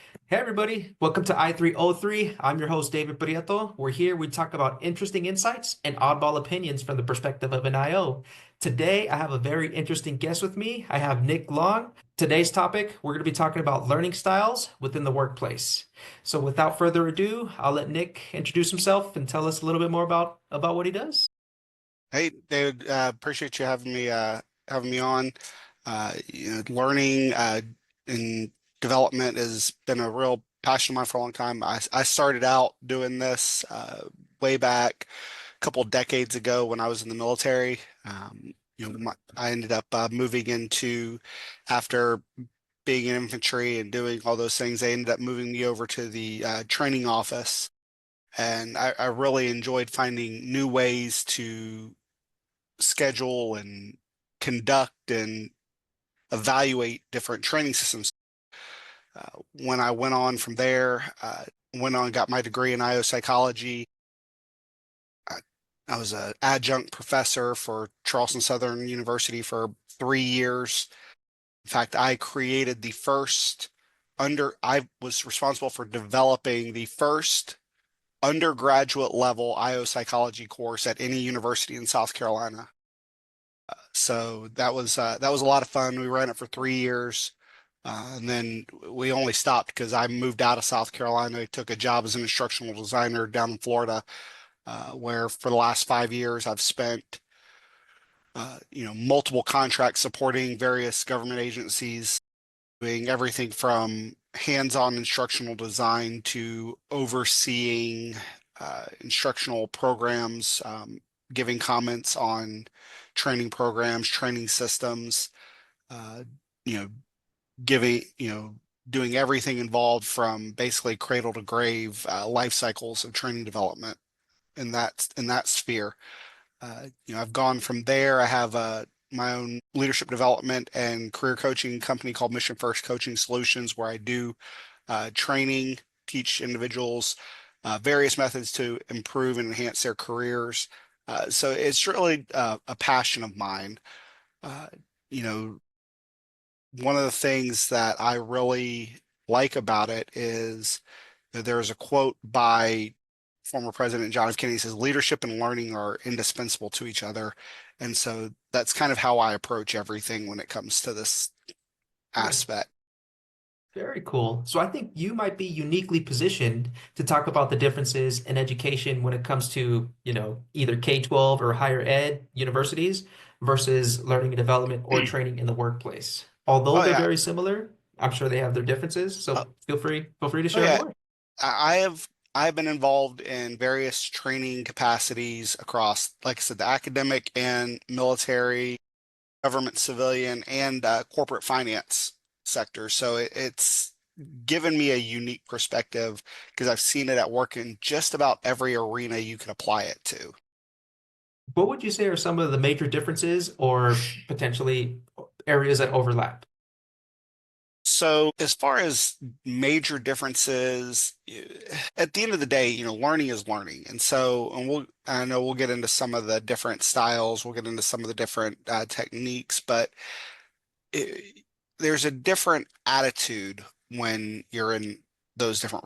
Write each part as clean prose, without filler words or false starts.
Hey everybody, welcome to I303. I'm your host David Prieto. We're here, we talk about interesting insights and oddball opinions from the perspective of an IO. Today, I have a very interesting guest with me. I have Nick Long. Today's topic, we're going to be talking about learning styles within the workplace. So without further ado, I'll let Nick introduce himself and tell us a little bit more about what he does. Hey, David, appreciate you having me on. Learning and development has been a real passion of mine for a long time. I started out doing this way back a couple of decades ago when I was in the military. I ended up moving into after being in infantry and doing all those things. They ended up moving me over to the training office, and I really enjoyed finding new ways to schedule and conduct and evaluate different training systems. When I went on from there, went on, got my degree in IO psychology. I, I was an adjunct professor for Charleston Southern University for 3 years. In fact, I was responsible for developing the first undergraduate level IO psychology course at any university in South Carolina. So that was a lot of fun. We ran it for 3 years, and then we only stopped because I moved out of South Carolina. I took a job as an instructional designer down in Florida, where for the last 5 years I've spent multiple contracts supporting various government agencies, doing everything from hands-on instructional design to overseeing instructional programs, giving comments on training programs, training systems, uh, you know, giving, doing everything involved from basically cradle to grave life cycles of training development in that sphere. I've gone from there. I have my own leadership development and career coaching company called Mission First Coaching Solutions, where I do training, teach individuals various methods to improve and enhance their careers. So it's really a passion of mine. Uh, you know, One of the things that I really like about it is that there's a quote by former President John F. Kennedy says, leadership and learning are indispensable to each other. And so that's kind of how I approach everything when it comes to this Cool. aspect. Very cool. So I think you might be uniquely positioned to talk about the differences in education when it comes to, either K-12 or higher ed universities versus learning and development or training in the workplace. Although Oh they're yeah. very similar, I'm sure they have their differences. Uh, So feel free to oh share yeah. more. I've been involved in various training capacities across, like I said, the academic and military, government, civilian, and corporate finance sector. So it's given me a unique perspective because I've seen it at work in just about every arena you can apply it to. What would you say are some of the major differences or potentially areas that overlap? So as far as major differences, at the end of the day, learning is learning. I know we'll get into some of the different styles, we'll get into some of the different techniques, but it, there's a different attitude when you're in those different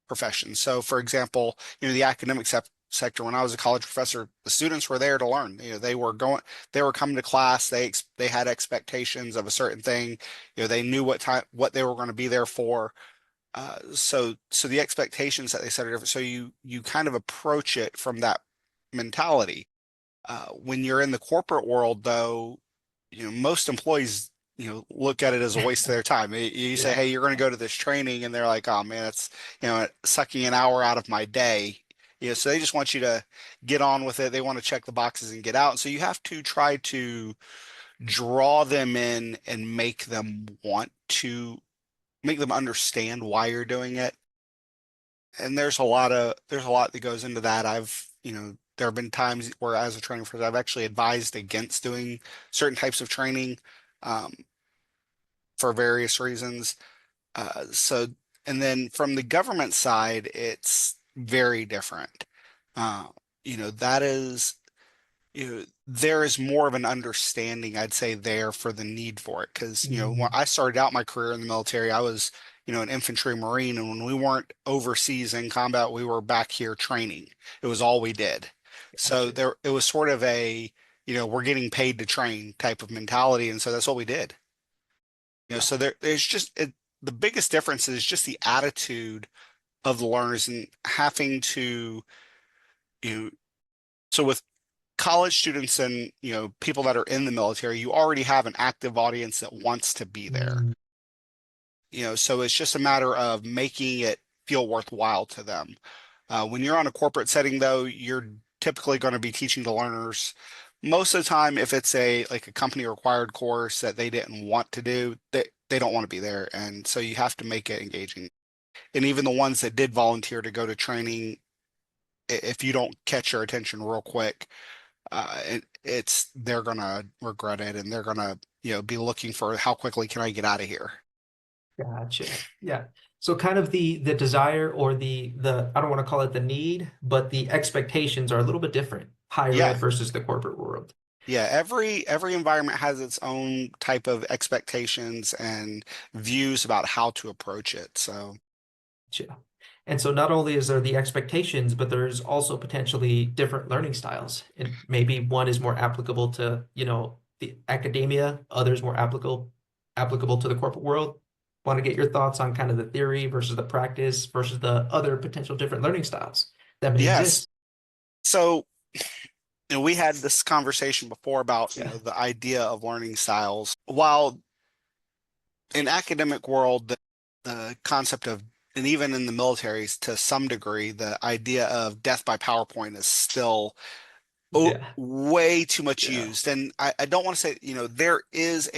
professions. So, for example, the academic sector, when I was a college professor, the students were there to learn. They were coming to class. They had expectations of a certain thing. They knew what they were going to be there for. So the expectations that they set are different. So you kind of approach it from that mentality. When you're in the corporate world, though, most employees, look at it as a waste of their time. You say, Yeah. hey, you're going to go to this training, and they're like, oh man, it's, sucking an hour out of my day. So they just want you to get on with it. They want to check the boxes and get out. And so you have to try to draw them in and make them understand why you're doing it. And there's a lot that goes into that. There have been times where as a training professor, I've actually advised against doing certain types of training um, for various reasons. So, and then from the government side, it's very different. Uh, that is, there is more of an understanding, I'd say, there for the need for it. Because, when Mhm. I started out my career in the military, I was, an infantry marine. And when we weren't overseas in combat, we were back here training. It was all we did. So Gotcha. it was sort of a, we're getting paid to train type of mentality. And so that's what we did. So there's just the biggest difference is just the attitude of the learners and having to, you know, so with college students and, people that are in the military, you already have an active audience that wants to be there. Mm, So it's just a matter of making it feel worthwhile to them. When you're on a corporate setting, though, you're typically going to be teaching the learners. Most of the time, if it's a company required course that they didn't want to do, they don't want to be there. And so you have to make it engaging. And even the ones that did volunteer to go to training, if you don't catch their attention real quick, they're gonna regret it and they're gonna, be looking for how quickly can I get out of here. gotcha. Yeah. So kind of the desire or the I don't want to call it the need, but the expectations are a little bit different. Higher Yeah, ed versus the corporate world. yeah. Every environment has its own type of expectations and views about how to approach it. So Gotcha. And so not only is there the expectations, but there's also potentially different learning styles. And maybe one is more applicable to, the academia, others more applicable to the corporate world. Want to get your thoughts on kind of the theory versus the practice versus the other potential different learning styles that may yes. exist. So, we had this conversation before about, Yeah. the idea of learning styles. While in academic world, the concept of, and even in the militaries to some degree, the idea of death by PowerPoint is still Yeah. way too much Yeah. used. And I don't want to say, there is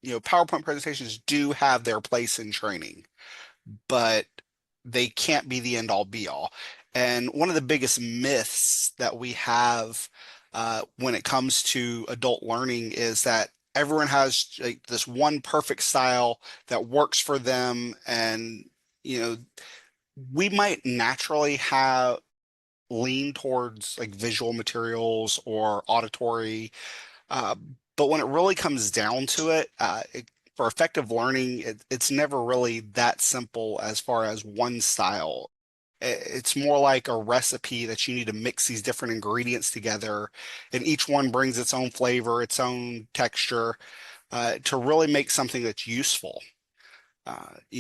PowerPoint presentations do have their place in training, but they can't be the end all be all. And one of the biggest myths that we have when it comes to adult learning is that everyone has like this one perfect style that works for them. And, you know, we might naturally have lean towards like visual materials or auditory. Uh, but when it really comes down to it, for effective learning, it's never really that simple as far as one style. It's more like a recipe that you need to mix these different ingredients together, and each one brings its own flavor, its own texture, to really make something that's useful.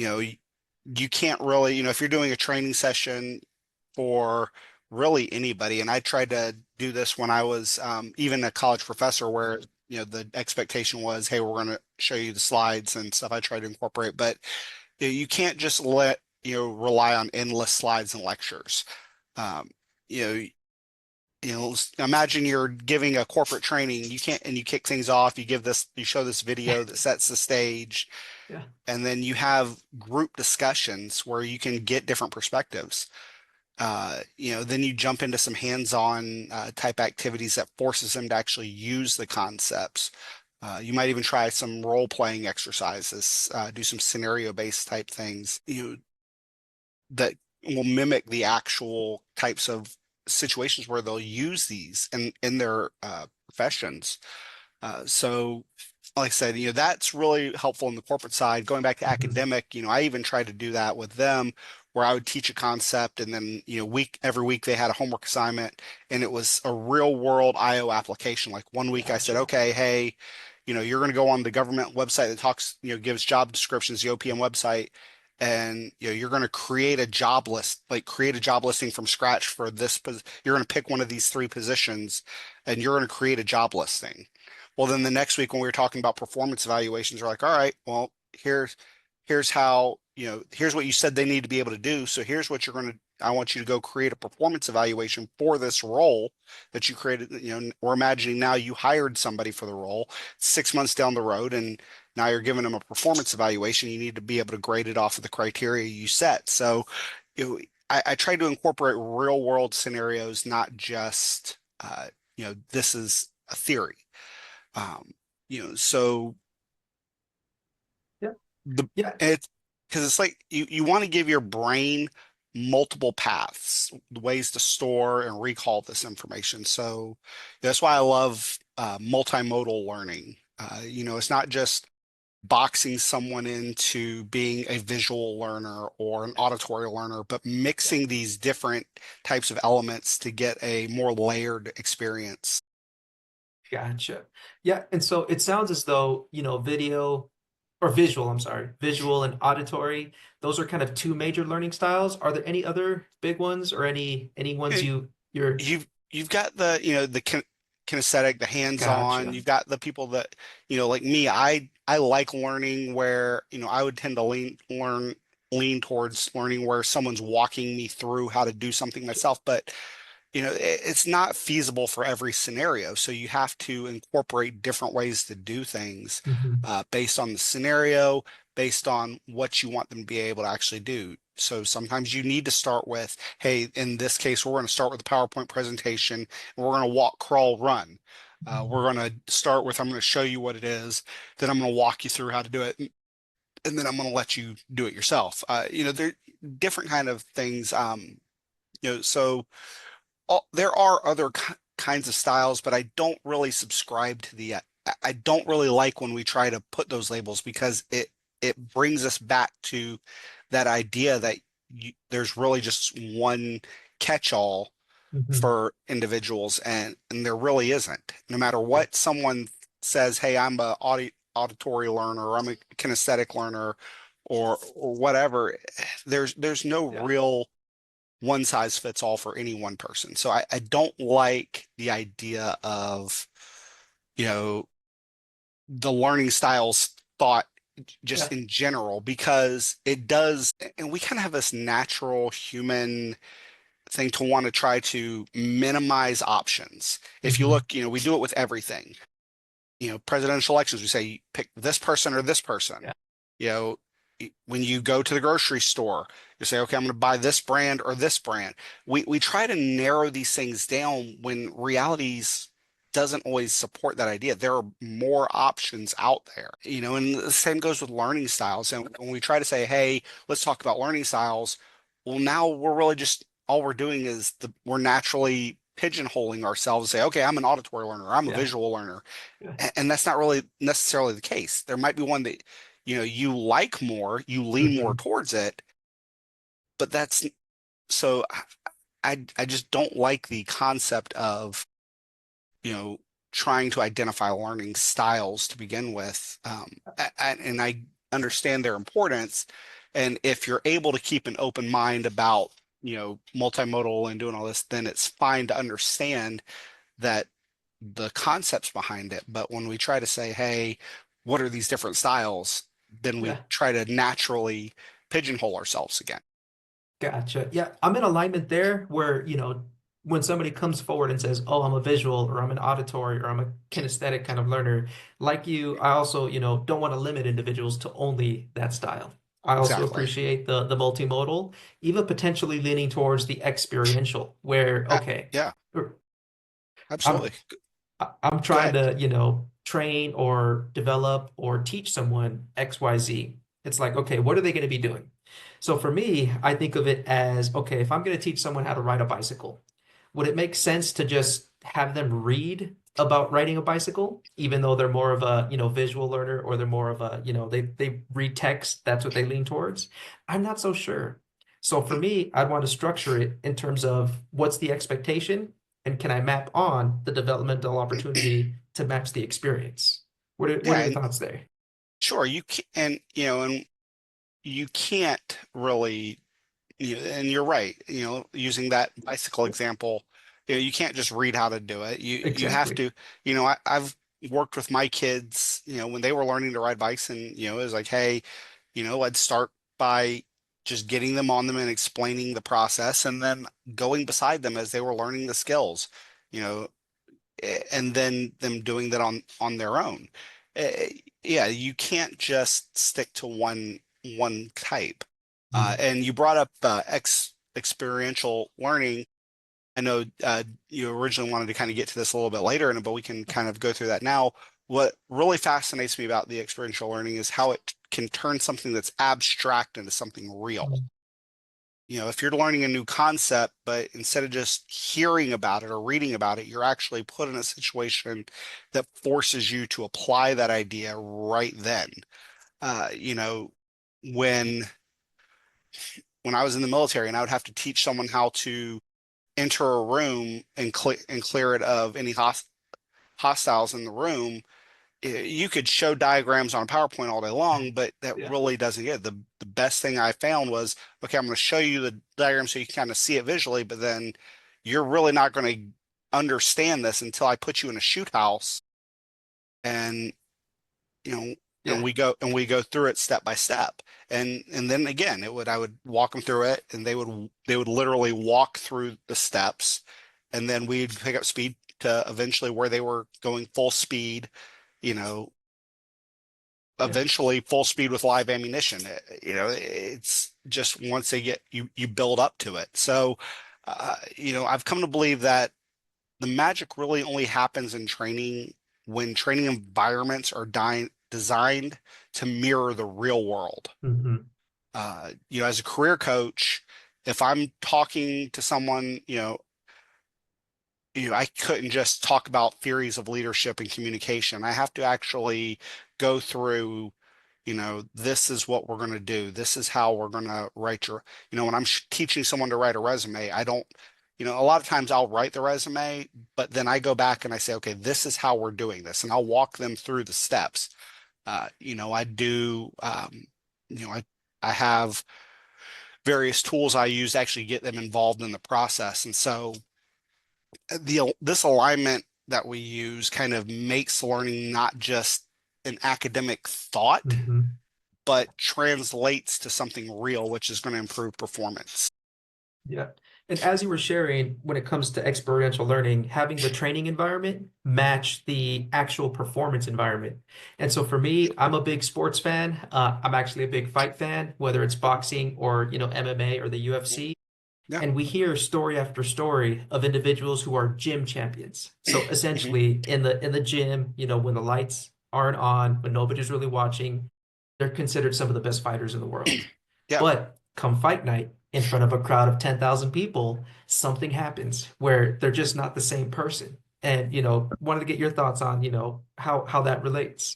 You can't really, if you're doing a training session for really anybody, and I tried to do this when I was even a college professor, where the expectation was, hey, we're going to show you the slides and stuff. I tried to incorporate, but you can't just let rely on endless slides and lectures. Um, you know, imagine you're giving a corporate training, you can't, and you kick things off, you show this video that sets the stage, Yeah. and then you have group discussions where you can get different perspectives. Then you jump into some hands-on type activities that forces them to actually use the concepts. You might even try some role-playing exercises, do some scenario-based type things, that will mimic the actual types of situations where they'll use these in their professions. So, like I said, that's really helpful in the corporate side. Going back to Mhm. academic, I even tried to do that with them, where I would teach a concept, and then every week they had a homework assignment, and it was a real world IO application. Like one week I said, Gotcha. okay, hey, you're going to go on the government website that talks, gives job descriptions, the OPM website, and you're going to create a job list, like create a job listing from scratch for this. You're going to pick one of these three positions, and you're going to create a job listing. Well, then the next week when we were talking about performance evaluations, we're like, all right, well, here's how, here's what you said they need to be able to do. So here's what I want you to go create a performance evaluation for this role that you created. We're imagining now you hired somebody for the role 6 months down the road, and now you're giving them a performance evaluation. You need to be able to grade it off of the criteria you set. So, I try to incorporate real world scenarios, not just, this is a theory. Um, so Yeah. the Yeah. it's because it's like you want to give your brain multiple paths, ways to store and recall this information. So that's why I love multimodal learning. It's not just boxing someone into being a visual learner or an auditory learner, but Yeah. mixing these different types of elements to get a more layered experience. Gotcha. Yeah, and so it sounds as though, video or visual, I'm sorry, visual and auditory, those are kind of two major learning styles. Are there any other big ones or any ones You you're you've got the the kinesthetic, the hands-on. gotcha. You've got the people that like me. I like learning where I would tend to lean towards learning where someone's walking me through how to do something myself, but it's not feasible for every scenario. So you have to incorporate different ways to do things Mhm. based on the scenario, based on what you want them to be able to actually do. So sometimes you need to start with, hey, in this case, we're going to start with a PowerPoint presentation, and we're going to walk, crawl, run. We're going to start with, I'm going to show you what it is, then I'm going to walk you through how to do it, and then I'm going to let you do it yourself. There different kind of things. So there are other kinds of styles, but I don't really subscribe to I don't really like when we try to put those labels because it brings us back to that idea that there's really just one catch-all Mhm. for individuals, and there really isn't. No matter Yeah. what someone says, hey, I'm a auditory learner, or I'm a kinesthetic learner, or whatever, there's no Yeah. real one size fits all for any one person. So I don't like the idea of, you know, the learning styles thought just Yeah. in general, because it does, and we kind of have this natural human thing to want to try to minimize options. If you Mhm. look, we do it with everything. Presidential elections, we say pick this person or this person. Yeah. You know, when you go to the grocery store, you say, okay, I'm going to buy this brand or this brand. We try to narrow these things down when realities doesn't always support that idea. There are more options out there, and the same goes with learning styles. And when we try to say, hey, let's talk about learning styles, well, now we're really just all we're doing is we're naturally pigeonholing ourselves and say, okay, I'm an auditory learner, I'm a Yeah. visual learner, Yeah. and that's not really necessarily the case. There might be one that you like more, you lean more Mhm. towards it, but that's so I just don't like the concept of you know trying to identify learning styles to begin with. And I understand their importance, and if you're able to keep an open mind about multimodal and doing all this, then it's fine to understand that the concepts behind it. But when we try to say, hey, what are these different styles? Then we Yeah. try to naturally pigeonhole ourselves again. Gotcha. Yeah, I'm in alignment there where, when somebody comes forward and says, "Oh, I'm a visual or I'm an auditory or I'm a kinesthetic kind of learner," like you, I also, don't want to limit individuals to only that style. I also Exactly. appreciate the multimodal, even potentially leaning towards the experiential, where, okay, Yeah, er, I'm absolutely. I'm Go trying ahead. to, train or develop or teach someone XYZ. It's like, okay, what are they going to be doing? So for me, I think of it as, okay, if I'm going to teach someone how to ride a bicycle, would it make sense to just have them read about riding a bicycle, even though they're more of a, visual learner, or they're more of a, they read text, that's what they lean towards? I'm not so sure. So for me, I'd want to structure it in terms of what's the expectation and can I map on the developmental opportunity to match the experience? What are Yeah, your and thoughts there? sure, you can, and you can't really, and you're right, using that bicycle example, you can't just read how to do it. You have Exactly. to, I've worked with my kids, when they were learning to ride bikes, and it was like, hey, I'd start by just getting them on them and explaining the process, and then going beside them as they were learning the skills, you know, and then them doing that on their own. Yeah, you can't just stick to one type. Mhm. And you brought up experiential learning. I know you originally wanted to kind of get to this a little bit later, but we can kind of go through that now. What really fascinates me about the experiential learning is how it can turn something that's abstract into something real. Mhm. If you're learning a new concept, but instead of just hearing about it or reading about it, you're actually put in a situation that forces you to apply that idea right then. You know, when when I was in the military and I would have to teach someone how to enter a room and clear it of any hostiles in the room, you could show diagrams on a PowerPoint all day long, but that Yeah. really doesn't get it. The best thing I found was, okay, I'm going to show you the diagram so you can kind of see it visually, but then you're really not going to understand this until I put you in a shoot house and you know and Yeah. we go through it step by step. And then again, I would walk them through it and they would literally walk through the steps and then we'd pick up speed to eventually where they were going full speed, you know, Yeah. eventually full speed with live ammunition. It's just once they get you build up to it. So, I've come to believe that the magic really only happens in training when training environments are designed to mirror the real world. Hmm. As a career coach, if I'm talking to someone, I couldn't just talk about theories of leadership and communication. I have to actually go through, this is what we're going to do. This is how we're going to write when I'm teaching someone to write a resume, I don't, a lot of times I'll write the resume, but then I go back and I say, okay, this is how we're doing this. And I'll walk them through the steps. I do, I have various tools I use to actually get them involved in the process. And so, this alignment that we use kind of makes learning not just an academic thought, Hmm. but translates to something real, which is going to improve performance. Yeah. And as you were sharing, when it comes to experiential learning, having the training environment match the actual performance environment. And so for me, I'm a big sports fan. I'm actually a big fight fan, whether it's boxing or, MMA or the UFC. Yeah. And we hear story after story of individuals who are gym champions. So Mhm. essentially in the gym, when the lights aren't on, when nobody's really watching, they're considered some of the best fighters in the world. Yeah. But come fight night in front of a crowd of 10,000 people, something happens where they're just not the same person. And, wanted to get your thoughts on, how that relates.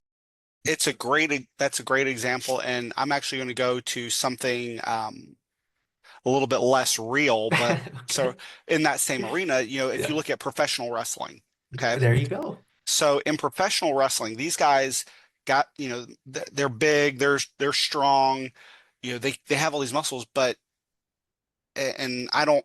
That's a great example. And I'm actually going to go to something a little bit less real, but so Okay. in that same arena, if you Yeah. look at professional wrestling, okay. There you go. So in professional wrestling, these guys got, they're big, they're strong, they have all these muscles, but and I don't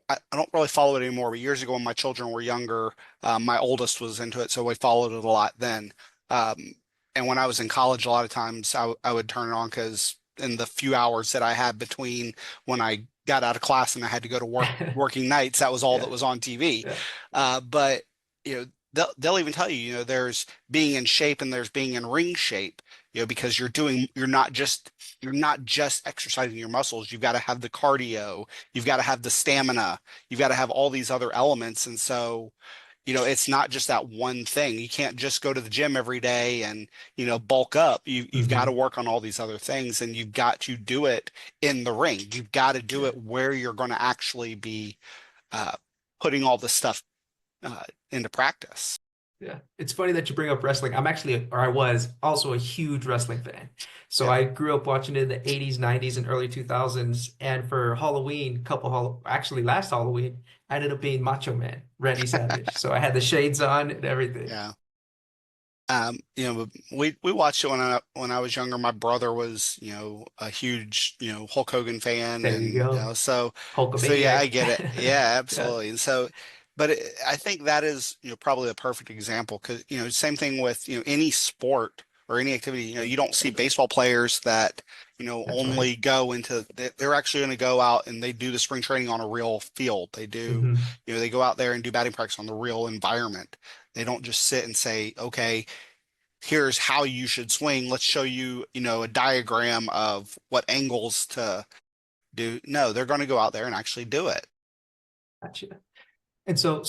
really follow it anymore. But years ago when my children were younger, my oldest was into it, so we followed it a lot then. Um, and when I was in college, a lot of times I would turn it on because in the few hours that I had between when I got out of class and I had to go to work working nights, that was all that Yeah. was on TV. Yeah. But they'll even tell you, there's being in shape and there's being in ring shape, because you're not just exercising your muscles. You've got to have the cardio, you've got to have the stamina, you've got to have all these other elements. And so, it's not just that one thing. You can't just go to the gym every day and, bulk up. You've got to Hmm. work on all these other things and you've got to do it in the ring. You've got to do Yeah. it where you're going to actually be uh, putting all this stuff into practice. Yeah, it's funny that you bring up wrestling. I'm actually, or I was also a huge wrestling fan. So Yeah. I grew up watching it in the 80s, 90s, and early 2000s. And for Halloween, actually last Halloween, I ended up being Macho Man, Randy Savage. So I had the shades on and everything. Yeah. We watched it when I was younger. My brother was, a huge, Hulk Hogan fan, There you and go. so yeah, I Hulkamaniac. get it. Yeah, Yeah. absolutely. And so, but I think that is, probably the perfect example because, same thing with, any sport or any activity. You don't see baseball players that, That's right. only go into. They're actually going to go out and they do the spring training on a real field. They do, Hmm. they go out there and do batting practice on the real environment. They don't just sit and say, okay, here's how you should swing. Let's show you, a diagram of what angles to do. No, they're going to go out there and actually do it. Gotcha. And so,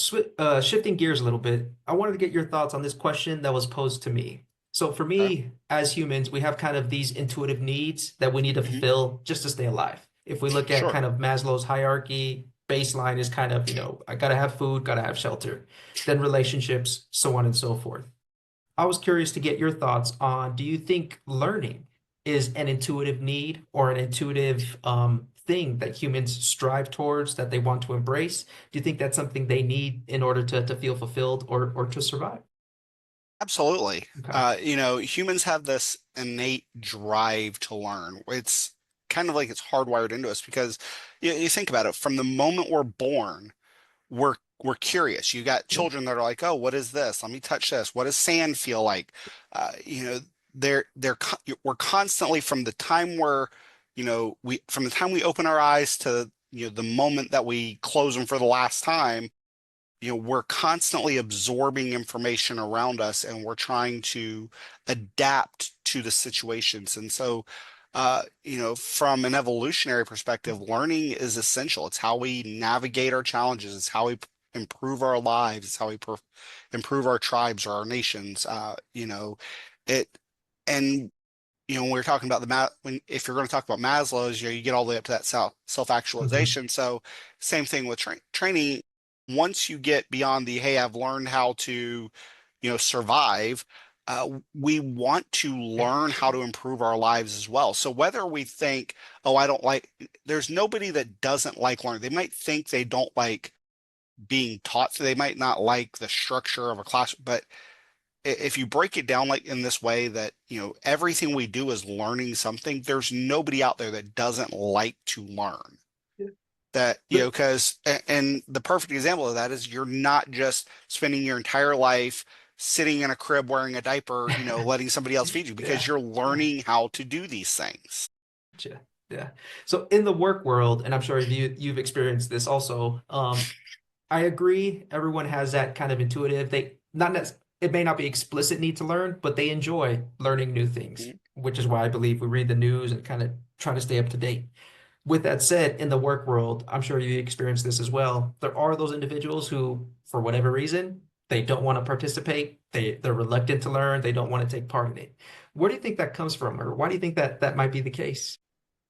shifting gears a little bit, I wanted to get your thoughts on this question that was posed to me. So, for Okay. me, as humans, we have kind of these intuitive needs that we need to Hmm. fulfill just to stay alive. If we look at Sure. kind of Maslow's hierarchy, baseline is kind of, I gotta have food, gotta have shelter, then relationships, so on and so forth. I was curious to get your thoughts on, do you think learning is an intuitive need or an intuitive thing that humans strive towards, that they want to embrace? Do you think that's something they need in order to feel fulfilled or to survive? Absolutely. Okay. Humans have this innate drive to learn. It's kind of like it's hardwired into us because you think about it, from the moment we're born, we're curious. You got Yeah. children that are like, "Oh, what is this? Let me touch this. What does sand feel like?" Uh, you know, we're constantly from the time we from the time we open our eyes to the moment that we close them for the last time, we're constantly absorbing information around us and we're trying to adapt to the situations. And so, from an evolutionary perspective, learning is essential. It's how we navigate our challenges. It's how we improve our lives. It's how we improve our tribes or our nations. It, and when we're talking about if you're going to talk about Maslow's, you get all the way up to that Mhm. self-actualization. So same thing with training. Once you get beyond the, hey, I've learned how to, survive, we want to Yeah. learn how to improve our lives as well. So whether we think, oh, I don't like, there's nobody that doesn't like learning. They might think they don't like being taught, so they might not like the structure of a class, but if you break it down like in this way that everything we do is learning something, there's nobody out there that doesn't like to learn. Yeah. That But because and the perfect example of that is you're not just spending your entire life sitting in a crib wearing a diaper, letting somebody else feed you, because yeah. you're Yeah. learning how to do these things. Gotcha. Yeah. So in the work world, and I'm sure you've experienced this also, I agree. Everyone has that kind of intuitive. They not nec- It may not be explicit need to learn, but they enjoy learning new things, Mhm. which is why I believe we read the news and kind of try to stay up to date. With that said, in the work world, I'm sure you experienced this as well. There are those individuals who, for whatever reason, they don't want to participate. They're reluctant to learn. They don't want to take part in it. Where do you think that comes from, or why do you think that that might be the case?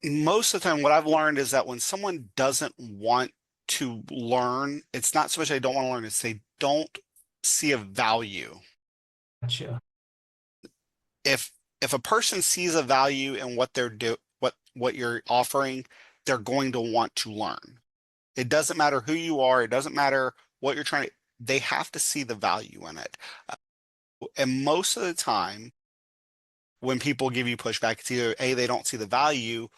Most of the time, what I've learned is that when someone doesn't want to learn, it's not so much they don't want to learn, it's they don't see a value. Gotcha. if if a person sees a value in what you're offering, they're going to want to learn. It doesn't matter who you are, it doesn't matter what you're trying to, they have to see the value in it. And most of the time, when people give you pushback, it's either A, they don't see the value,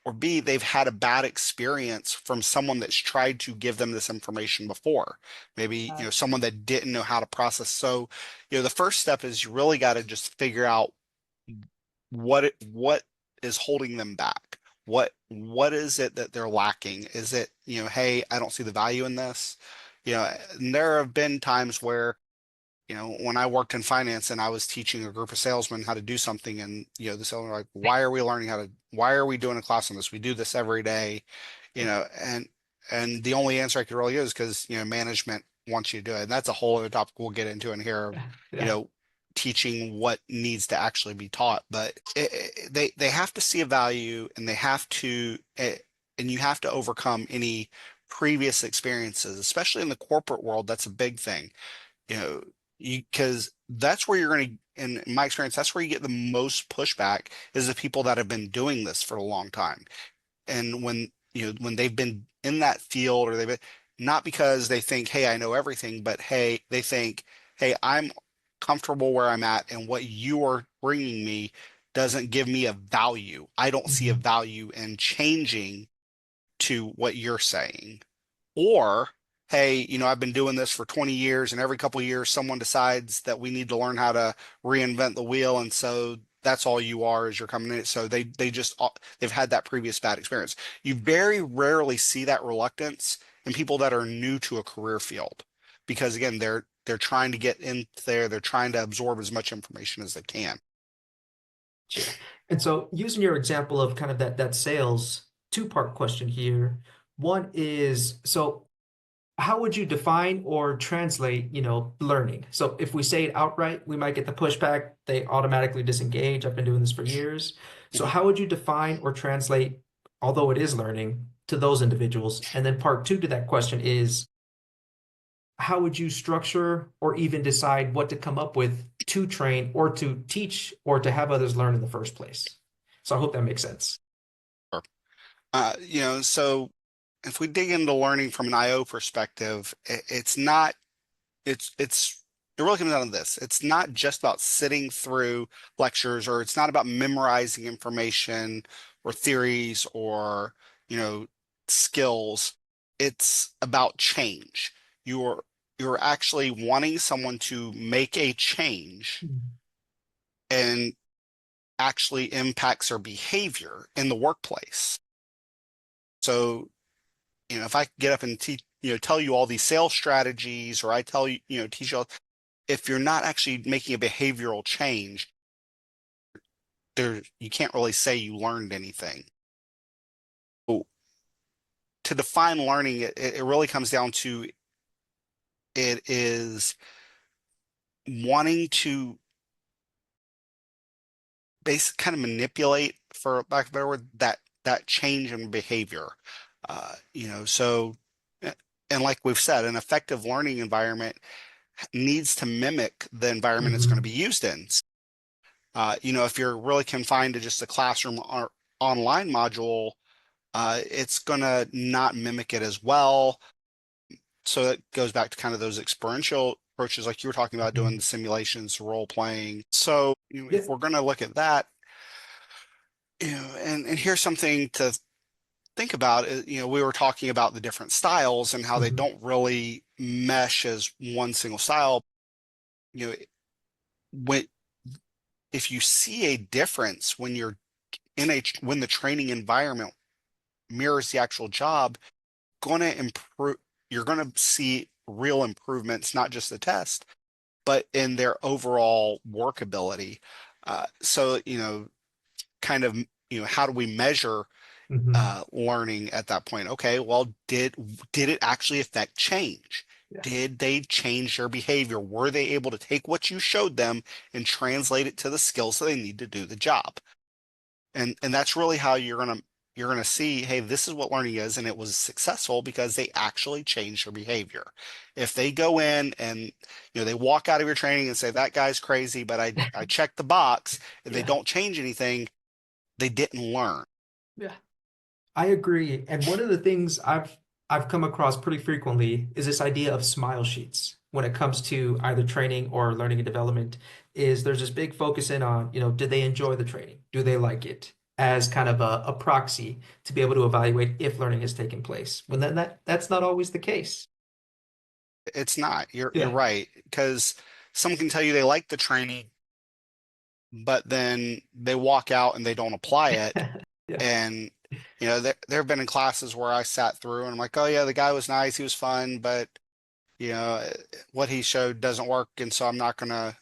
or B, they've had a bad experience from someone that's tried to give them this information before. Maybe, someone that didn't know how to process. So, the first step is you really got to just figure out what is holding them back. What is it that they're lacking? Is it, hey, I don't see the value in this? And there have been times where, when I worked in finance and I was teaching a group of salesmen how to do something, and the salesmen were like, why are we doing a class on this? We do this every day, you know, and and the only answer I could really give is because management wants you to do it. And that's a whole other topic we'll get into in here of, you Yeah. know, teaching what needs to actually be taught. But they have to see a value, and they have to and you have to overcome any previous experiences, especially in the corporate world. That's a big thing, you know, because that's where you're going to, in my experience, that's where you get the most pushback is the people that have been doing this for a long time. And when they've been in that field, or they've been, not because they think, hey, I know everything, but hey, they think, hey, I'm comfortable where I'm at, and what you are bringing me doesn't give me a value. I don't see a Mhm. value in changing to what you're saying. Or, hey, I've been doing this for 20 years, and every couple of years someone decides that we need to learn how to reinvent the wheel, and so that's all you are is you're coming in. So they've had that previous bad experience. You very rarely see that reluctance in people that are new to a career field, because again, they're trying to get in there, they're trying to absorb as much information as they can. Gotcha. And so using your example of kind of that sales two-part question here. One is, so how would you define or translate, learning? So if we say it outright, we might get the pushback. They automatically disengage. I've been doing this for years. So Mhm. how would you define or translate, although it is learning, to those individuals? And then part two to that question is, how would you structure or even decide what to come up with to train or to teach or to have others learn in the first place? So I hope that makes sense. So if we dig into learning from an IO perspective, it's not, it really comes down to this. It's not just about sitting through lectures, or it's not about memorizing information or theories or, you know, skills. It's about change. You're you're actually wanting someone to make a change and actually impacts their behavior in the workplace. So, if I get up and teach, tell you all these sales strategies, or I tell you, teach you all, if you're not actually making a behavioral change, you can't really say you learned anything. So to define learning, it really comes down to, it is wanting to kind of manipulate, for lack of a better word, that change in behavior. So, and like we've said, an effective learning environment needs to mimic the environment it's going to Hmm. be used in. If you're really confined to just a classroom or online module, it's going to not mimic it as well. So that goes back to kind of those experiential approaches, like you were talking about, doing the simulations, role playing. So, Yeah. if we're going to look at that, and here's something to think about. We were talking about the different styles and how they Hmm. don't really mesh as one single style. You know, when if you see a difference when you're when the training environment mirrors the actual job, going to improve, you're going to see real improvements, not just the test, but in their overall workability. So, kind of, how do we measure Hmm. learning at that point? Okay, well, did it actually affect change? Yeah. Did they change their behavior? Were they able to take what you showed them and translate it to the skills that they need to do the job? And that's really how you're gonna see, hey, this is what learning is, and it was successful because they actually changed their behavior. If they go in and they walk out of your training and say that guy's crazy, but I checked the box, and they Yeah. don't change anything, they didn't learn. Yeah. I agree. And one of the things I've come across pretty frequently is this idea of smile sheets when it comes to either training or learning and development. Is there's this big focus in on, did they enjoy the training? Do they like it? As kind of a proxy to be able to evaluate if learning has taken place. When then that's not always the case. It's not. You're Yeah. right, because someone can tell you they like the training, but then they walk out and they don't apply it. Yeah. And there have been in classes where I sat through and I'm like, oh yeah, the guy was nice, he was fun, but you know, what he showed doesn't work, and so I'm not gonna.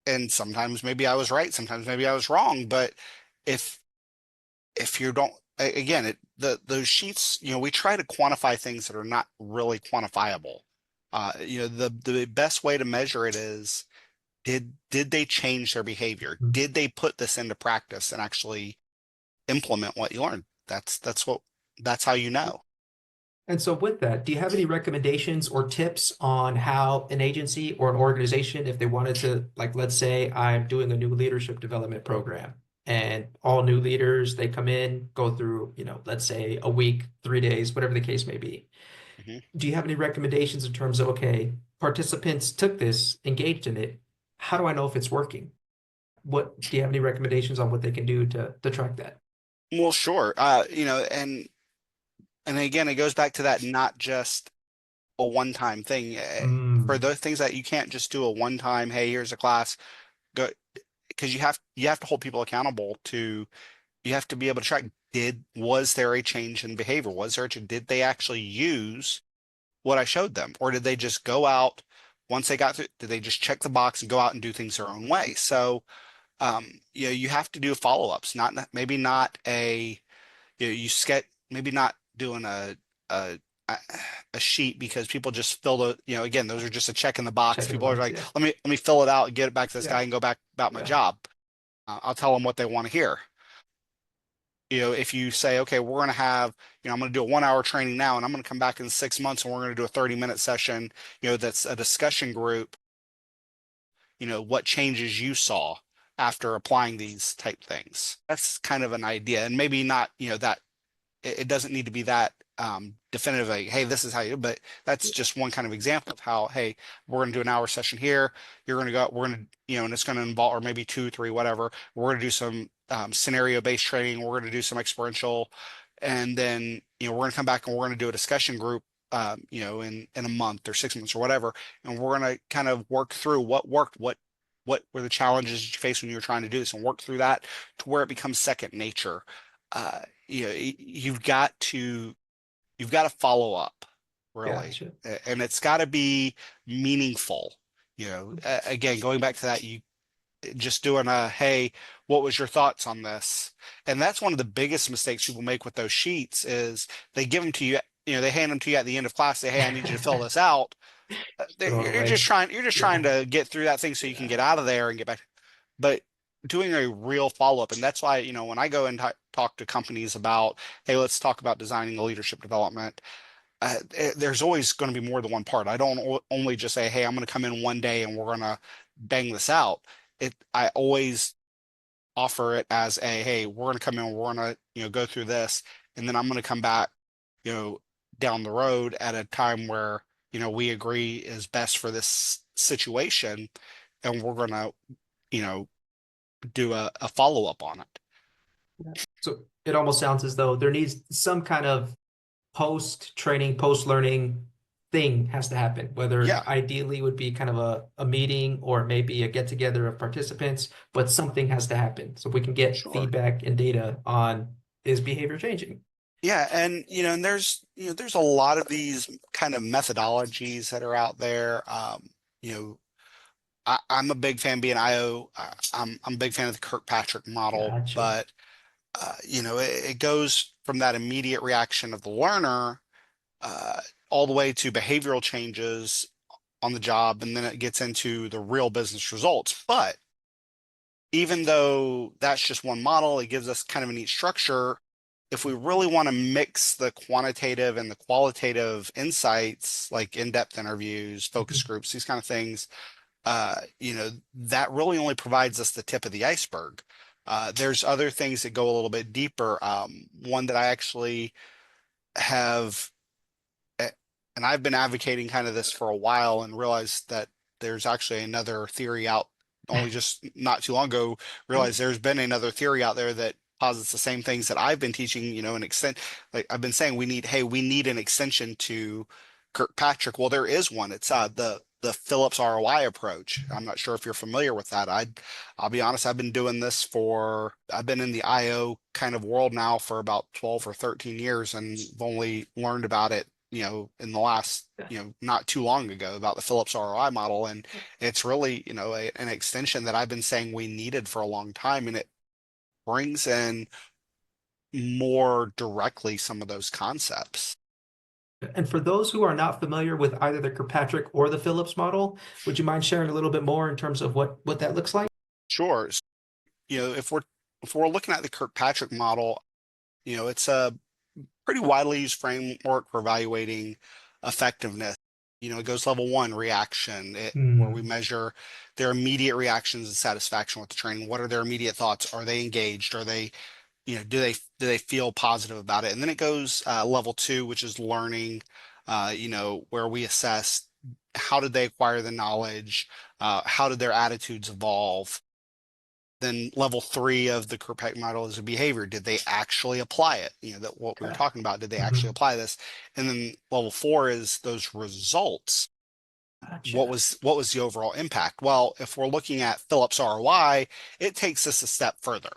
And sometimes maybe I was right, sometimes maybe I was wrong, but if you don't, again, those sheets, we try to quantify things that are not really quantifiable. The best way to measure it is, did they change their behavior? Did they put this into practice and actually implement what you learned? That's how you know. And so with that, do you have any recommendations or tips on how an agency or an organization, if they wanted to, like, let's say I'm doing a new leadership development program and all new leaders, they come in, go through, let's say a week, 3 days, whatever the case may be. Mhm. Do you have any recommendations in terms of, okay, participants took this, engaged in it. How do I know if it's working? What do you have any recommendations on what they can do to track that? Well, sure. And again, it goes back to that, not just a one-time thing. For Mm, those things that you can't just do a one-time, hey, here's a class, go, because you have to hold people accountable to. You have to be able to track, was there a change in behavior? Did they actually use what I showed them? Or did they just go out once they got through, did they just check the box and go out and do things their own way? So, you have to do follow-ups, maybe not you sketch, maybe not doing a a a sheet, because people just fill again, those are just a check in the box. checking the People are box. like, Yeah. let me fill it out and get it back to this Yeah. guy and go back about my Yeah. job. I'll tell them what they want to hear. If you say, okay, we're going to have, I'm going to do a 1 hour training now, and I'm going to come back in 6 months and we're going to do a 30-minute session, that's a discussion group, what changes you saw after applying these type things. That's kind of an idea, and maybe not, that it doesn't need to be that definitive, like, hey, this is how you, but that's just one kind of example of how, hey, we're going to do an hour session here. You're going to go, we're going to, and it's going to involve, or maybe two, three, whatever. We're going to do some scenario-based training. We're going to do some experiential, and then, we're going to come back and we're going to do a discussion group, in a month or 6 months or whatever. And we're going to kind of work through what worked, what were the challenges that you faced when you were trying to do this, and work through that to where it becomes second nature. You've got to follow up, really. Gotcha. And it's got to be meaningful. Again, going back to that, you just doing hey, what was your thoughts on this? And that's one of the biggest mistakes people make with those sheets is they give them to you, they hand them to you at the end of class, say, hey, I need you to fill this out. Throw it You're just away. trying Yeah. to get through that thing so you can get out of there and get back. But doing a real follow-up, and that's why, when I go and talk to companies about, hey, let's talk about designing a leadership development, there's always going to be more than one part. I don't only just say, hey, I'm going to come in one day and we're going to bang this out. I always offer it as hey, we're going to come in, we're going to, go through this, and then I'm going to come back, you know, down the road at a time where, we agree is best for this situation, and we're going to, you know, do a follow-up on it. Yeah. So it almost sounds as though there needs some kind of post training, post learning thing has to happen, whether Yeah, ideally would be kind of a meeting or maybe a get together of participants, but something has to happen so we can get sure. feedback and data on is behavior changing. Yeah, and and there's a lot of these kind of methodologies that are out there. You know, I'm a big fan being IO. I'm a big fan of the Kirkpatrick model, Gotcha. but it goes from that immediate reaction of the learner uh, all the way to behavioral changes on the job, and then it gets into the real business results. But even though that's just one model, it gives us kind of a neat structure. If we really want to mix the quantitative and the qualitative insights, like in-depth interviews, focus Mhm. groups, these kind of things, that really only provides us the tip of the iceberg. There's other things that go a little bit deeper. One that I actually have, eh, and I've been advocating kind of this for a while and realized that there's actually another theory out, only just not too long ago, realized there's been another theory out there that posits the same things that I've been teaching, an extent, like I've been saying, we need an extension to Kirkpatrick. Well, there is one. It's the Phillips ROI approach. I'm not sure if you're familiar with that. I'll be honest, I've been in the IO kind of world now for about 12 or 13 years, and I've only learned about it, in the last, not too long ago, about the Phillips ROI model. And it's really, an extension that I've been saying we needed for a long time. And it brings in more directly some of those concepts. And for those who are not familiar with either the Kirkpatrick or the Phillips model, would you mind sharing a little bit more in terms of what that looks like? Sure. If we're looking at the Kirkpatrick model, it's a pretty widely used framework for evaluating effectiveness. It goes level one, reaction, where we Hmm. measure their immediate reactions and satisfaction with the training. What are their immediate thoughts? Are they engaged? Are they, do they feel positive about it? And then it goes level two, which is learning, where we assess how did they acquire the knowledge, how did their attitudes evolve. Then level three of the Kirkpatrick model is a behavior. Did they actually apply it? That what we were Okay. talking about. Did they actually Mhm. apply this? And then level four is those results. Gotcha. What was the overall impact? Well, if we're looking at Phillips ROI, it takes us a step further.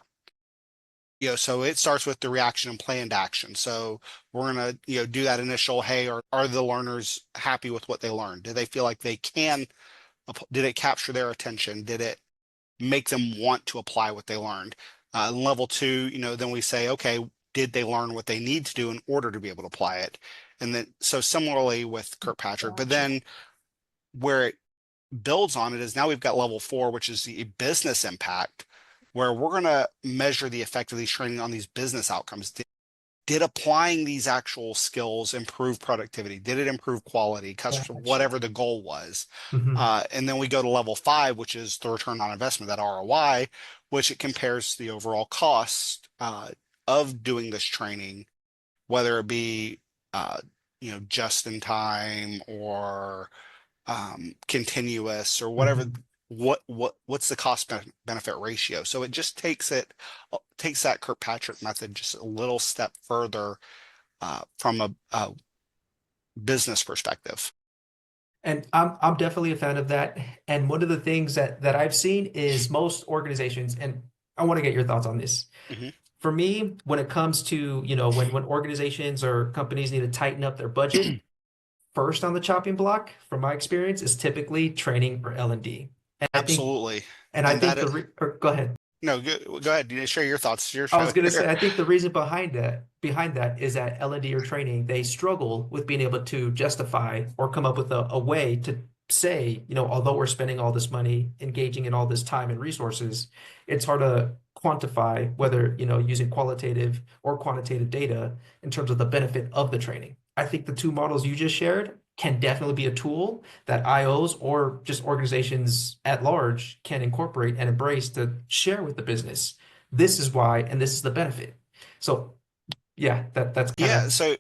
So it starts with the reaction and planned action. So we're gonna, do that initial, hey, are the learners happy with what they learned? Do they feel like they can, did it capture their attention? Did it make them want to apply what they learned? Level two, then we say, okay, did they learn what they need to do in order to be able to apply it? And then, so similarly with Kirkpatrick, but Gotcha. then where it builds on it is now we've got level four, which is the business impact, where we're going to measure the effect of these training on these business outcomes. did applying these actual skills improve productivity? Did it improve quality, customer, Gotcha. whatever the goal was? Hmm. And then we go to level five, which is the return on investment, that ROI, which it compares the overall cost of doing this training, whether it be uh, just in time or continuous or whatever. Hmm. What's the cost benefit ratio? So it just takes that Kirkpatrick method just a little step further from a business perspective. And I'm definitely a fan of that. And one of the things that I've seen is most organizations, and I want to get your thoughts on this. Hmm. For me, when it comes to, when organizations or companies need to tighten up their budget, first on the chopping block, from my experience, is typically training or L&D. And I think, Absolutely. and I And think that, the re or go ahead. no, go ahead. You share your thoughts. It's your I show was gonna say, here. I think the reason behind that is that L&D or training, they struggle with being able to justify or come up with a way to say, although we're spending all this money, engaging in all this time and resources, it's hard to quantify whether, using qualitative or quantitative data in terms of the benefit of the training. I think the two models you just shared can definitely be a tool that IOs or just organizations at large can incorporate and embrace to share with the business. This is why, and this is the benefit. So yeah, that's kind Yeah, of so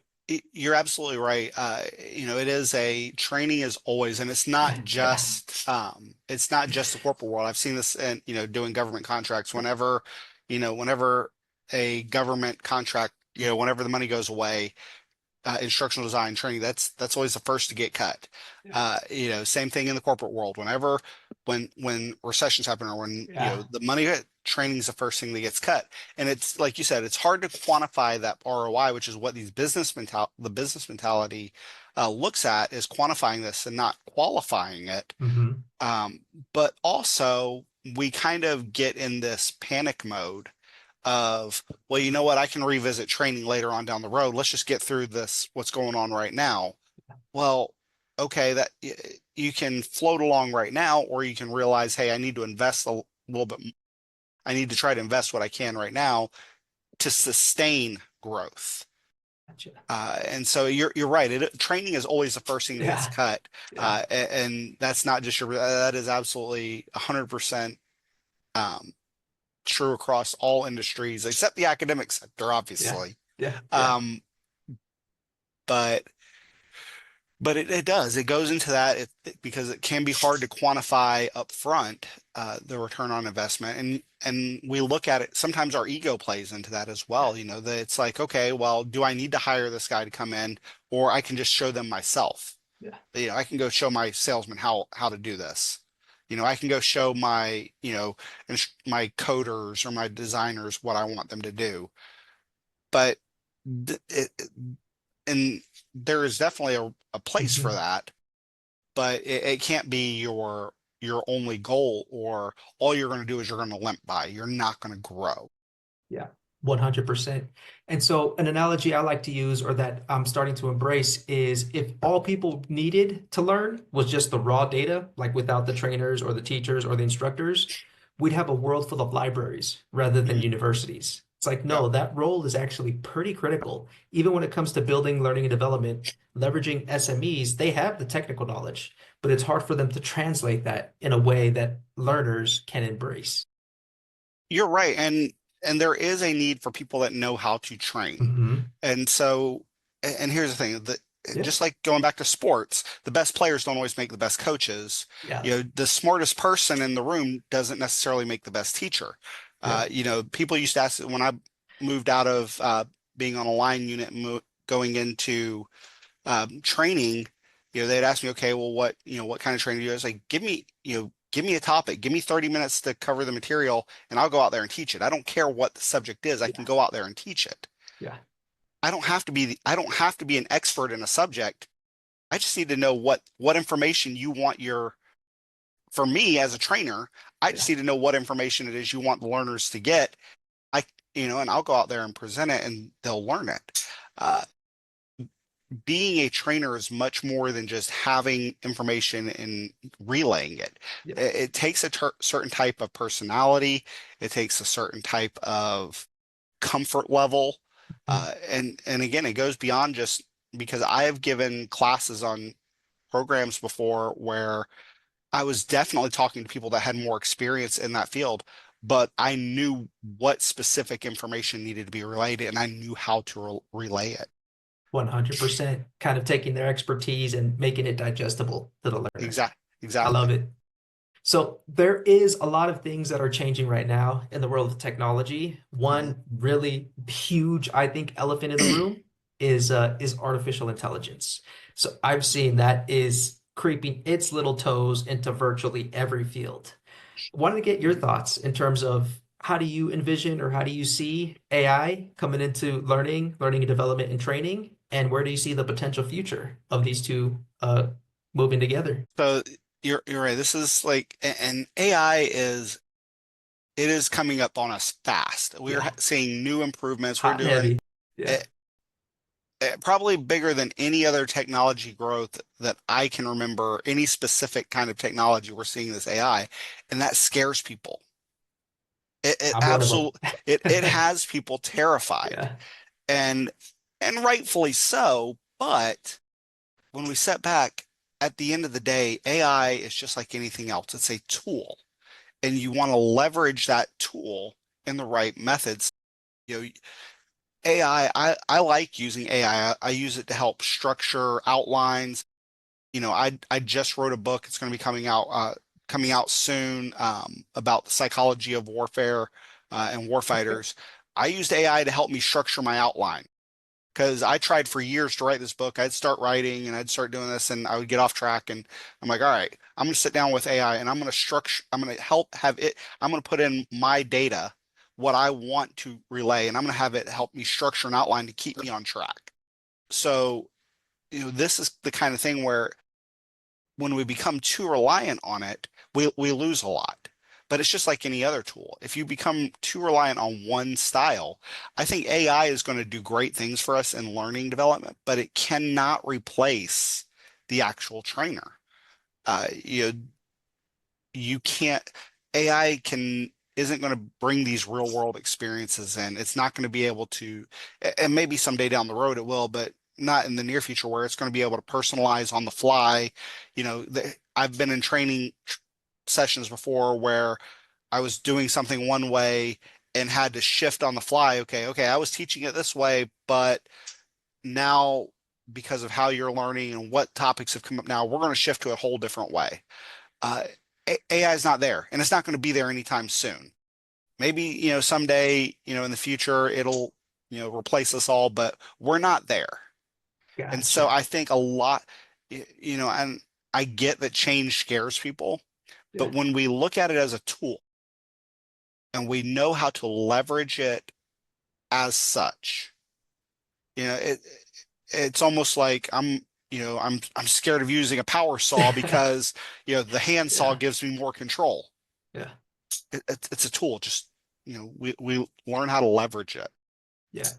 you're absolutely right. It is a training is always, and yeah. it's not just the corporate world. I've seen this in, doing government contracts whenever a government contract, whenever the money goes away, instructional design training, that's always the first to get cut. Yeah. Same thing in the corporate world. When recessions happen or when Yeah. the money training is the first thing that gets cut. And it's like you said, it's hard to quantify that ROI, which is what the business mentality looks at, is quantifying this and not qualifying it. Hmm. Um, but also we kind of get in this panic mode of, well, you know what, I can revisit training later on down the road. Let's just get through this, what's going on right now. Well, okay, you can float along right now, or you can realize, hey, I need to invest a little bit. I need to try to invest what I can right now to sustain growth. Gotcha. And so you're right. Training is always the first thing that gets Yeah. cut, Yeah. and that's not just that is absolutely 100% um, true across all industries except the academic sector, Yeah. obviously. Yeah. Yeah. Um, but it does. It goes into that because it can be hard to quantify upfront the return on investment, and we look at it. Sometimes our ego plays into that as Yeah. well. That it's like, okay, well, do I need to hire this guy to come in, or I can just show them myself? Yeah. I can go show my salesman how to do this. I can go show my coders or my designers what I want them to do. But and there is definitely a place for Hmm. that, but it can't be your only goal, or all you're going to do is you're going to limp by. You're not going to grow. Yeah. 100%. And so an analogy I like to use or that I'm starting to embrace is if all people needed to learn was just the raw data, like without the trainers or the teachers or the instructors, we'd have a world full of libraries rather than Mhm. universities. It's like, Yep. no, that role is actually pretty critical. Even when it comes to building, learning, and development, leveraging SMEs, they have the technical knowledge, but it's hard for them to translate that in a way that learners can embrace. You're right, and there is a need for people that know how to train. Hmm. And so, and here's the thing that Yeah. just like going back to sports, the best players don't always make the best coaches. Yeah. The smartest person in the room doesn't necessarily make the best teacher. Yeah. People used to ask when I moved out of being on a line unit and going into training, they'd ask me, okay, well, what kind of training do you do? I was like, give me a topic, give me 30 minutes to cover the material, and I'll go out there and teach it. I don't care what the subject is. I can Yeah. go out there and teach it. Yeah. I don't have to be an expert in a subject. I just need to know what information you want for me as a trainer, I Yeah. just need to know what information it is you want the learners to get. I, and I'll go out there and present it and they'll learn it. Uh, Being a trainer is much more than just having information and relaying it. Yeah. It takes a certain type of personality. It takes a certain type of comfort level Mm. And again, it goes beyond just because I have given classes on programs before where I was definitely talking to people that had more experience in that field, but I knew what specific information needed to be relayed and I knew how to relay it. 100% kind of taking their expertise and making it digestible to the learner. I love Exactly. it. So there is a lot of things that are changing right now in the world of technology. Mhm. One really huge, I think, elephant in the room is artificial intelligence. So I've seen that is creeping its little toes into virtually every field. Wanted to get your thoughts in terms of how do you envision or how do you see AI coming into learning and development and training, and where do you see the potential future of these two moving together? So you're right. This is like, and AI is it is coming up on us fast. We're Yeah, seeing new improvements. We're hot and doing heavy. Yeah. it, probably bigger than any other technology growth that I can remember, any specific kind of technology we're seeing this AI, and that scares people. It I'm one of absolutely it them. has people terrified, Yeah. and rightfully so. But when we step back, at the end of the day, AI is just like anything else. It's a tool, and you want to leverage that tool in the right methods. You know, AI, I like using AI. I use it to help structure outlines. I just wrote a book. It's going to be coming out soon about the psychology of warfare and Okay. warfighters. I used AI to help me structure my outline because I tried for years to write this book. I'd start writing and I'd start doing this and I would get off track. And I'm like, all right, I'm going to sit down with AI and I'm going to help have it, I'm going to put in my data, what I want to relay, and I'm going to have it help me structure an outline to keep me on track. So, this is the kind of thing where when we become too reliant on it, we lose a lot. But it's just like any other tool. If you become too reliant on one style, I think AI is going to do great things for us in learning development, but it cannot replace the actual trainer. Uh, you know, you can't, AI can isn't going to bring these real world experiences in. It's not going to be able to, and maybe someday down the road it will, but not in the near future where it's going to be able to personalize on the fly. I've been in training sessions before where I was doing something one way and had to shift on the fly. Okay, I was teaching it this way, but now because of how you're learning and what topics have come up now, we're going to shift to a whole different way. uh, AI is not there, and it's not going to be there anytime soon. Maybe, someday, in the future, it'll, replace us all, but we're not there. And so Gotcha. I think a lot, and I get that change scares people, but Yeah. when we look at it as a tool and we know how to leverage it as such, you know, it it's almost like I'm scared of using a power saw because, the hand saw Yeah. gives me more control. Yeah. It's a tool. Just, we learn how to leverage it. Yeah.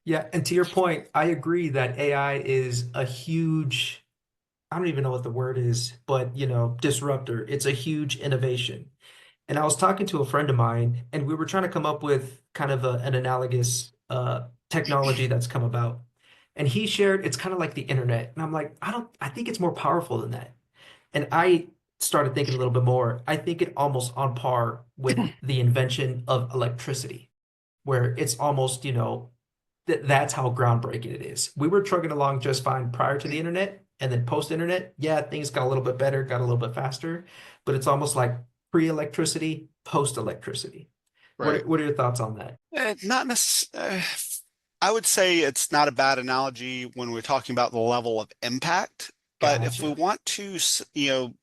Yeah. And to your point, I agree that AI is a huge, I don't even know what the word is, but disruptor. It's a huge innovation. And I was talking to a friend of mine, and we were trying to come up with kind of an analogous technology that's come about. And he shared it's kind of like the internet. And I'm like, I think it's more powerful than that. And I started thinking a little bit more. I think it almost on par with the invention of electricity, where it's almost, that's how groundbreaking it is. We were trucking along just fine prior to the internet, and then post-internet, yeah, things got a little bit better, got a little bit faster, but it's almost like pre-electricity, post-electricity. Right. What are your thoughts on that? Not necessarily. I would say it's not a bad analogy when we're talking about the level of impact. But if we Gotcha. want to,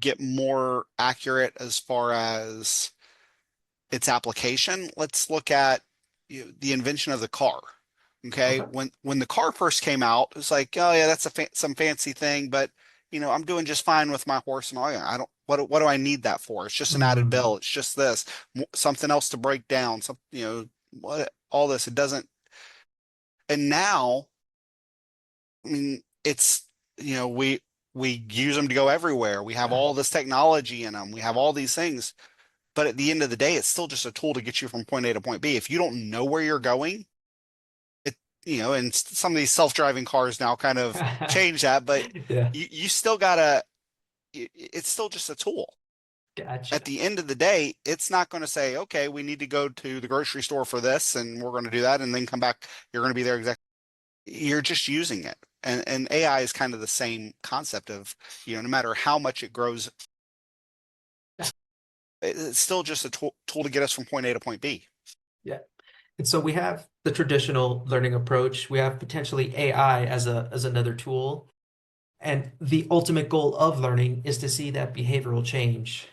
get more accurate as far as its application, let's look at the invention of the car. Okay, Okay. when the car first came out, it was like, oh yeah, that's some fancy thing, but I'm doing just fine with my horse and all. I don't what do I need that for? It's just an added Mm, bill. It's just this something else to break down. Some what all this. It doesn't. And now, I mean, it's we use them to go everywhere. We have yeah. all this technology in them. We have all these things. But at the end of the day, it's still just a tool to get you from point A to point B. If you don't know where you're going, and some of these self-driving cars now kind of change that, but Yeah, you still gotta, it's still just a tool. At gotcha. the end of the day, it's not going to say, okay, we need to go to the grocery store for this and we're going to do that and then come back. You're going to be there exactly. You're just using it. And AI is kind of the same concept of, no matter how much it grows, it's still just a tool to get us from point A to point B. Yeah. And so we have the traditional learning approach. We have potentially AI as another tool. And the ultimate goal of learning is to see that behavioral change.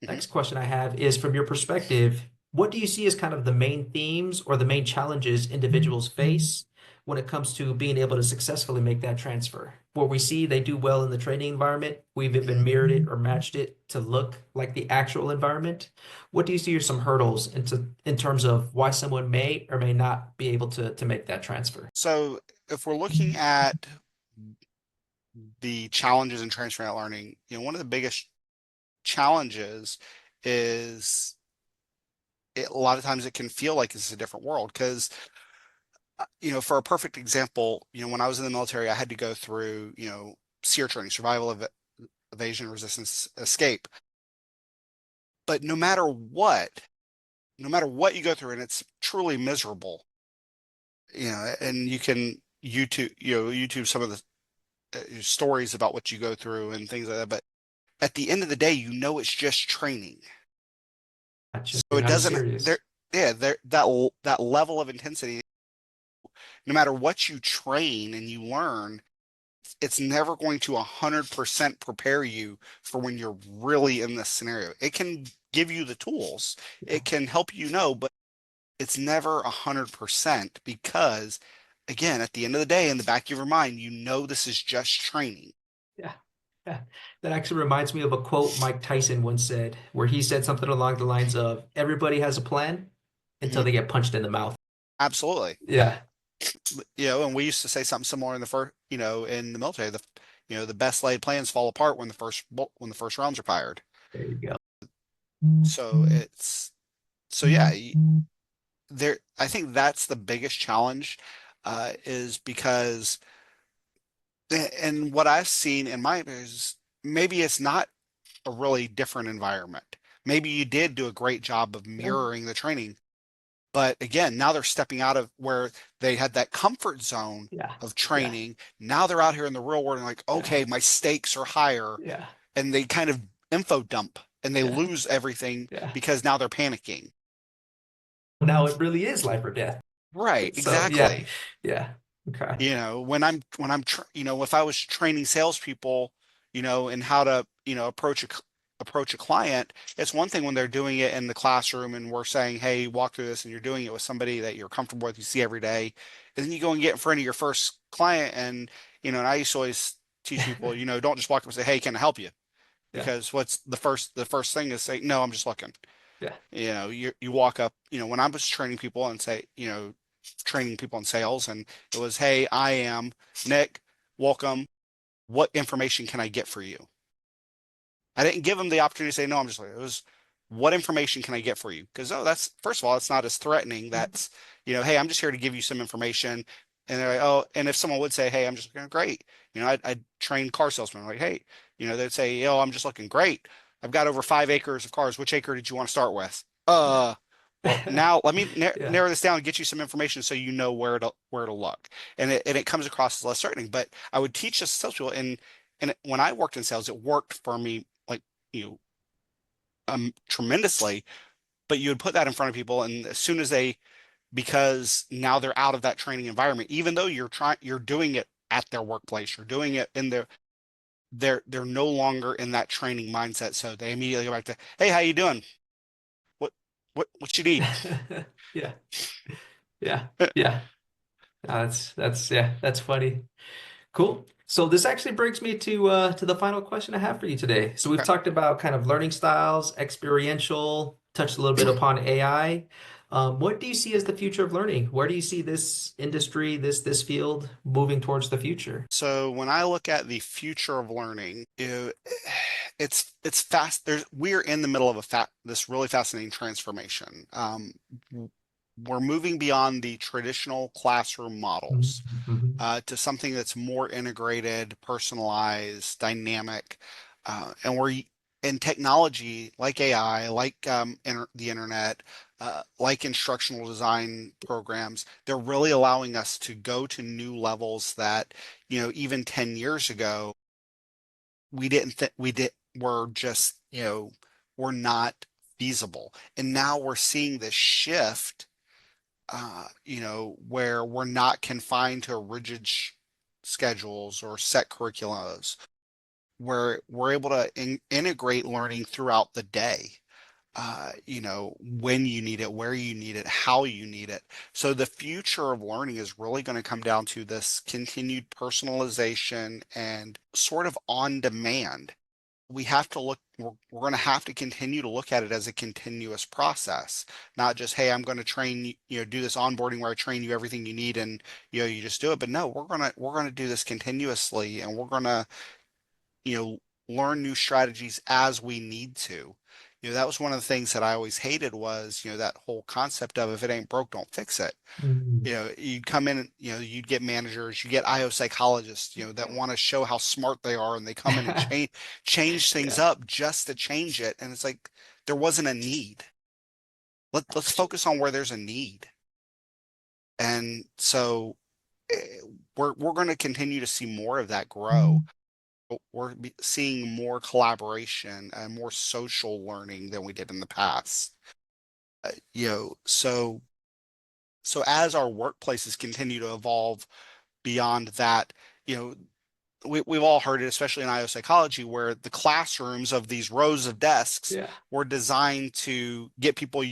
Mhm. Next question I have is from your perspective, what do you see as kind of the main themes or the main challenges individuals face when it comes to being able to successfully make that transfer? Where we see they do well in the training environment, we've even mirrored it or matched it to look like the actual environment. What do you see are some hurdles in terms of why someone may or may not be able to make that transfer? So if we're looking at the challenges in transfer net learning, one of the biggest challenges is a lot of times it can feel like it's a different world because, for a perfect example, when I was in the military, I had to go through, SEER training, survival of evasion, resistance, escape. But no matter what you go through, and it's truly miserable, and you can YouTube some of the stories about what you go through and things like that. But at the end of the day, it's just training. Gotcha. So You're it not as doesn't serious. there, yeah, that level of intensity, no matter what you train and you learn, it's never going to 100% prepare you for when you're really in this scenario. It can give you the tools, Yeah. it can help but it's never 100% because, again, at the end of the day, in the back of your mind, this is just training. Yeah. Yeah. That actually reminds me of a quote Mike Tyson once said, where he said something along the lines of, everybody has a plan until Mhm. they get punched in the mouth. Absolutely. Yeah. And we used to say something similar in the first, in the military, the best laid plans fall apart when the first rounds are fired. There you go. So yeah, I think that's the biggest challenge, is because, and what I've seen in my is maybe it's not a really different environment. Maybe you did do a great job of Yeah. mirroring the training, but again, now they're stepping out of where they had that comfort zone Yeah. of Yeah. training. Now they're out here in the real world and like, Yeah. okay, my stakes are higher, Yeah. and they kind of info dump and they Yeah. lose everything Yeah. because now they're panicking. Now it really is life or death. Right, So yeah. exactly. Yeah. Okay. If I was training salespeople, and how to, approach a client, it's one thing when they're doing it in the classroom and we're saying, hey, walk through this, and you're doing it with somebody that you're comfortable with, you see every day. And then you go and get in front of your first client and I used to always teach people, don't just walk up and say, hey, can I help you? Yeah. Because what's the first thing is say, no, I'm just looking. Yeah. You walk up, when I was training people and say, training people in sales, and it was, hey, I am Nick, welcome. What information can I get for you? I didn't give them the opportunity to say, no, I'm just like, it was, what information can I get for you? Because, oh, that's, first of all, it's not as threatening. That's, hey, I'm just here to give you some information. And they're like, oh, and if someone would say, hey, I'm just looking great. I train car salesmen. I'm like, hey, they'd say, oh, I'm just looking great. I've got over 5 acres of cars. Which acre did you want to start with? Well, Yeah. now let me Yeah. narrow this down and get you some information so you know where to look. And it comes across as less threatening. But I would teach this to salespeople, and when I worked in sales, it worked for me like, you know, tremendously. But you would put that in front of people, and as soon as because now they're out of that training environment, even though you're doing it at their workplace, you're doing it in they're no longer in that training mindset. So they immediately go back to, hey, how you doing? What what you need? Yeah. Yeah. Yeah. That's funny. Cool. So this actually brings me to the final question I have for you today. So we've Okay. talked about kind of learning styles, experiential, touched a little bit upon AI. What do you see as the future of learning? Where do you see this industry, this field moving towards the future? So when I look at the future of learning, it's fast. We're in the middle of this really fascinating transformation. we're moving beyond the traditional classroom models Mhm. to something that's more integrated, personalized, dynamic, and we're in technology like AI, like the internet, like instructional design programs. They're really allowing us to go to new levels that, even 10 years ago, we didn't think we did were just, were not feasible. And now we're seeing this shift where we're not confined to rigid schedules or set curriculums, where we're able to integrate learning throughout the day, when you need it, where you need it, how you need it. So the future of learning is really going to come down to this continued personalization and sort of on demand. We have to look, we're going to have to continue to look at it as a continuous process, not just, hey, I'm going to train do this onboarding where I train you everything you need and you just do it. But no, we're going to do this continuously, and we're going to you know learn new strategies as we need to. That was one of the things that I always hated was that whole concept of, if it ain't broke, don't fix it. Mhm. You'd come in, you'd get managers, you get IO psychologists, that want to show how smart they are, and they come in and change things Yeah. up just to change it. And it's like there wasn't a need. Let's focus on where there's a need. And so we're going to continue to see more of that grow. We're seeing more collaboration and more social learning than we did in the past. So as our workplaces continue to evolve beyond that, you know, we've all heard it, especially in IO psychology, where the classrooms of these rows of desks Yeah. were designed to get people,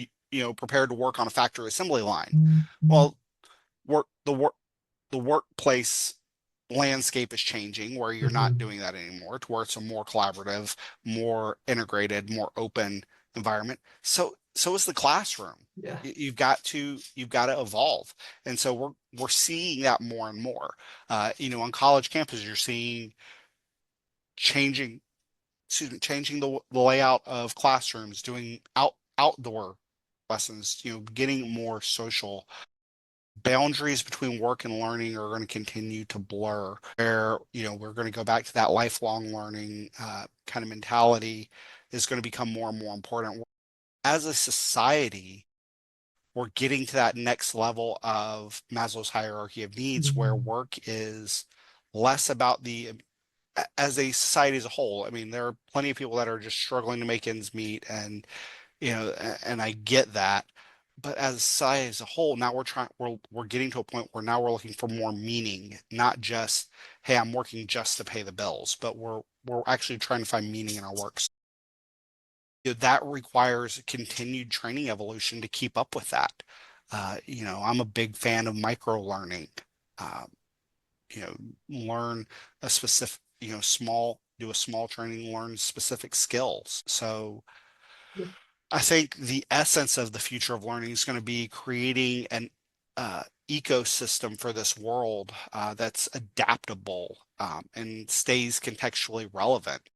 prepared to work on a factory assembly line. Mhm. Well, work the work the workplace landscape is changing, where you're not Mhm. doing that anymore, to where it's a more collaborative, more integrated, more open environment. So is the classroom. Yeah. You've got to evolve. And so we're seeing that more and more. On college campuses, you're seeing changing changing the layout of classrooms, doing outdoor lessons, getting more social. Boundaries between work and learning are going to continue to blur, where we're going to go back to that lifelong learning kind of mentality is going to become more and more important. As a society, we're getting to that next level of Maslow's hierarchy of needs, where Mhm. work is less about as a society as a whole. I mean, there are plenty of people that are just struggling to make ends meet, and I get that. But as a society as a whole, now we're getting to a point where now we're looking for more meaning, not just, hey, I'm working just to pay the bills, but we're actually trying to find meaning in our work. That requires continued training evolution to keep up with that. I'm a big fan of micro learning. Uh, Learn a specific, do a small training, learn specific skills. So I think the essence of the future of learning is going to be creating an ecosystem for this world that's adaptable and stays contextually relevant.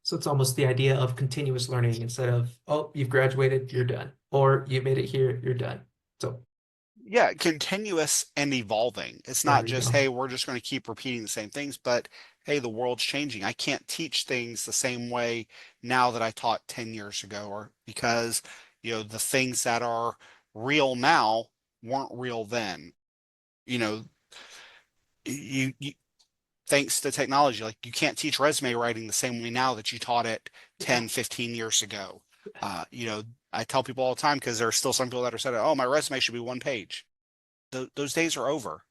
So it's almost the idea of continuous learning instead of, oh, you've graduated, you're done, or you made it here, you're done. So Yeah, continuous and evolving. It's there not you just, go. hey, we're just going to keep repeating the same things, but hey, the world's changing. I can't teach things the same way now that I taught 10 years ago, or because, the things that are real now weren't real then. You know, you thanks to technology, like you can't teach resume writing the same way now that you taught it Yeah. 10, 15 years ago. Uh, you know, I tell people all the time, because there are still some people that are saying, oh, my resume should be one page. Those days are over.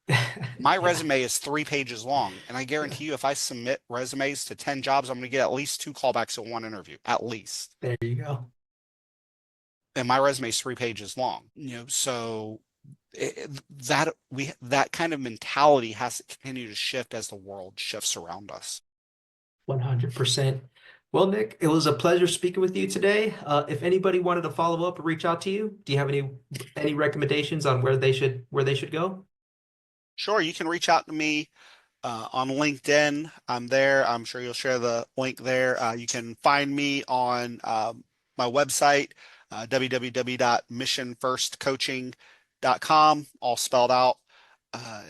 My Yeah. resume is 3 pages long, and I Yeah. guarantee you, if I submit resumes to 10 jobs, I'm going to get at least two callbacks at one interview, at least. There you go. And my resume is 3 pages long. So that kind of mentality has to continue to shift as the world shifts around us. 100%. Well, Nick, it was a pleasure speaking with you today. If anybody wanted to follow up or reach out to you, do you have any recommendations on where they should go? Sure, you can reach out to me on LinkedIn. I'm there. I'm sure you'll share the link there. You can find me on my website, www.missionfirstcoaching.com, all spelled out. Uh,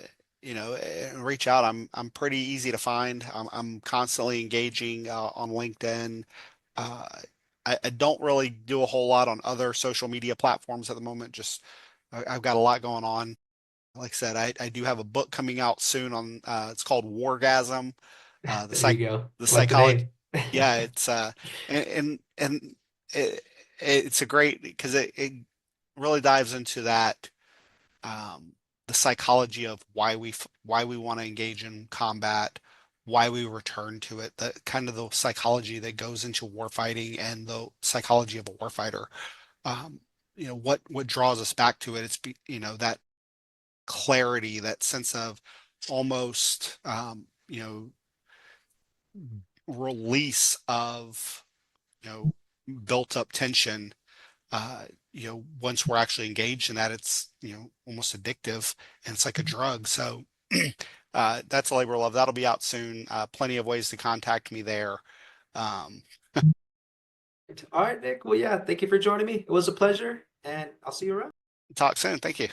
reach out. I'm pretty easy to find. I'm constantly engaging on LinkedIn. Uh, I don't really do a whole lot on other social media platforms at the moment. Just I've got a lot going on. Like I said, I do have a book coming out soon on it's called Wargasm. The There you go. the Like the psychology. name. Yeah, it's and it, it's a great because it really dives into that um, the psychology of why we want to engage in combat, why we return to it, the kind of the psychology that goes into warfighting and the psychology of a warfighter. Um, what draws us back to it. That clarity, that sense of almost release of built up tension. Once we're actually engaged in that, it's almost addictive and it's like a drug. So that's a labor of love. That'll be out soon. Plenty of ways to contact me there. Um, All right, Nick. Well, yeah, thank you for joining me. It was a pleasure, and I'll see you around. Talk soon. Thank you.